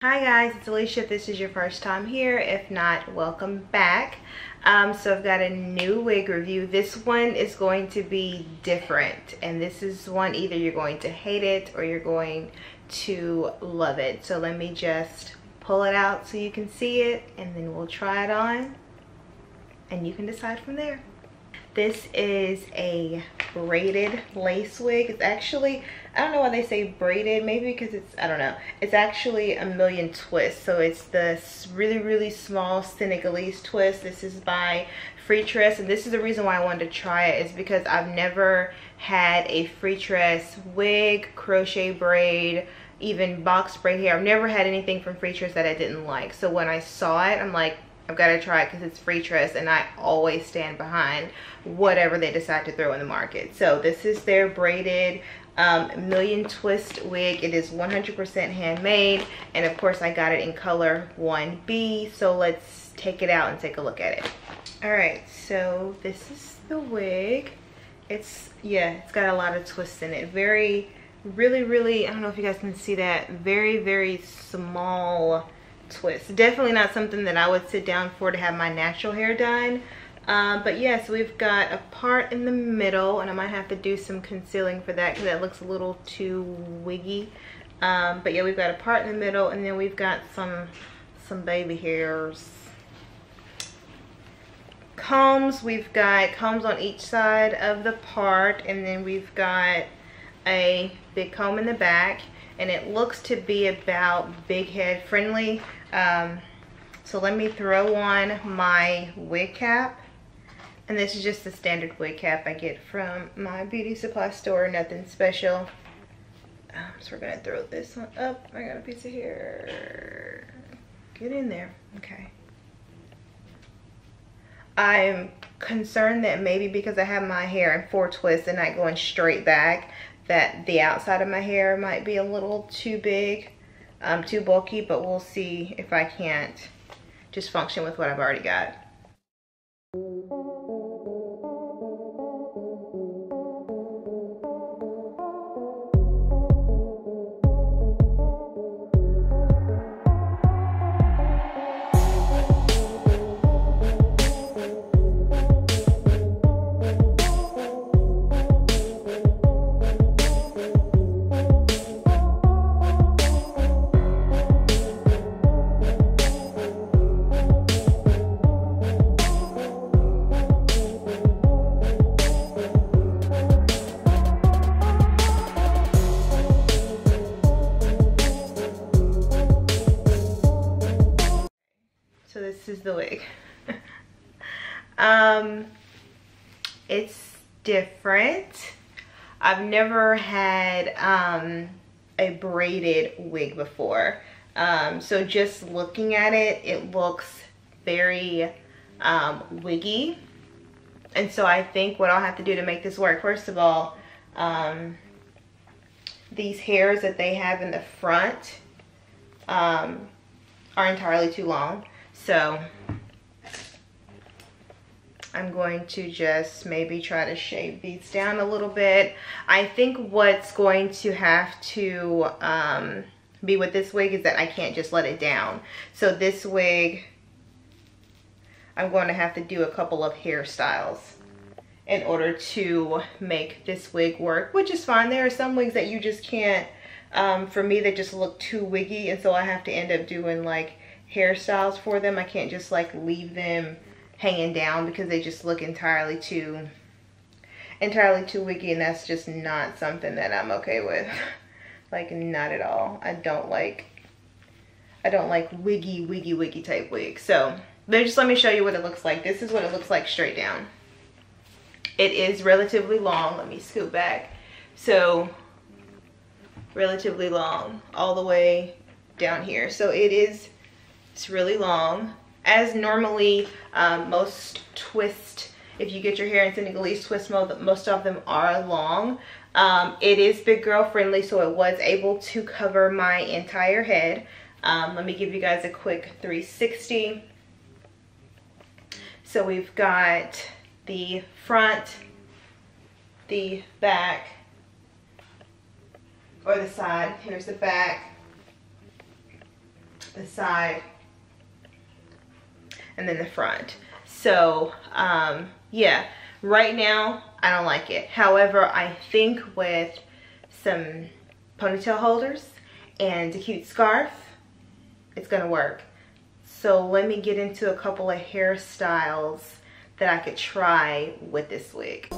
Hi guys, it's Alicia. If this is your first time here, if not, welcome back. So I've got a new wig review. This one is going to be different, and this is one either you're going to hate it or you're going to love it. So let me just pull it out so you can see it, and then we'll try it on and you can decide from there. This is a braided lace wig. It's actually, I don't know why they say braided, maybe because it's, I don't know. It's actually a million twists. So it's the really small Senegalese twist. This is by Freetress, and this is the reason why I wanted to try it, is because I've never had a Freetress wig, crochet braid, even box braid hair. I've never had anything from Freetress that I didn't like. So when I saw it, I'm like, I've got to try it because it's Freetress, and I always stand behind whatever they decide to throw in the market. So this is their braided million twist wig. It is 100% handmade, and of course I got it in color 1B. So let's take it out and take a look at it. All right, so this is the wig. It's got a lot of twists in it. Really, I don't know if you guys can see that, very small twist. Definitely not something that I would sit down for to have my natural hair done. But yeah, so we've got a part in the middle, and I might have to do some concealing for that because that looks a little too wiggy. But yeah, we've got a part in the middle, and then we've got some baby hairs. Combs, we've got combs on each side of the part, and then we've got a big comb in the back, and it looks to be about big head friendly. So let me throw on my wig cap, and this is just the standard wig cap I get from my beauty supply store, nothing special. So we're gonna throw this one up. I got a piece of hair. Get in there. Okay. I'm concerned that maybe because I have my hair in 4 twists and not going straight back, that the outside of my hair might be a little too big, too bulky, but we'll see if I can't just function with what I've already got. So this is the wig. It's different. I've never had a braided wig before. So just looking at it, it looks very wiggy. And so I think what I'll have to do to make this work, first of all, these hairs that they have in the front are entirely too long. So I'm going to just maybe try to shave these down a little bit. I think what's going to have to be with this wig is that I can't just let it down. So this wig, I'm going to have to do a couple of hairstyles in order to make this wig work, which is fine. There are some wigs that you just can't, for me, they just look too wiggy, and so I have to end up doing like hairstyles for them. I can't just like leave them hanging down because they just look entirely too wiggy, and that's just not something that I'm okay with. Like, not at all. I don't like wiggy type wigs. So then just let me show you what it looks like. This is what it looks like straight down. It is relatively long. Let me scoot back. So relatively long all the way down here. So it's really long. As normally most twist, if you get your hair in Senegalese twist mode, most of them are long. It is big girl friendly, so it was able to cover my entire head. Let me give you guys a quick 360. So we've got the front, the back, or the side. Here's the back. the side, and then the front. So yeah, right now I don't like it. However, I think with some ponytail holders and a cute scarf, it's gonna work. So let me get into a couple of hairstyles that I could try with this wig.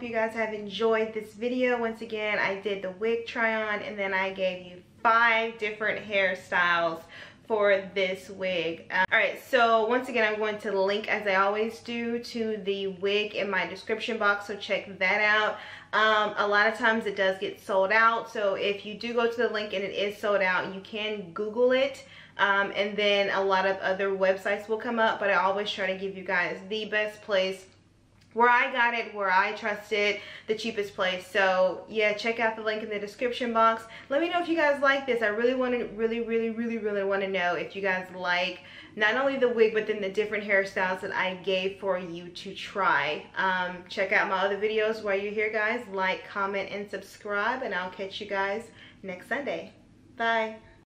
you guys have enjoyed this video. Once again, I did the wig try on, and then I gave you 5 different hairstyles for this wig. Alright, so once again, I'm going to link, as I always do, to the wig in my description box, so check that out. A lot of times it does get sold out, so if you do go to the link and it is sold out, you can Google it, and then a lot of other websites will come up, but I always try to give you guys the best place, where I got it, where I trust it, the cheapest place. So yeah, check out the link in the description box. Let me know if you guys like this. I really want to, really want to know if you guys like not only the wig, but then the different hairstyles that I gave for you to try. Check out my other videos while you're here, guys. Like, comment, and subscribe, and I'll catch you guys next Sunday. Bye.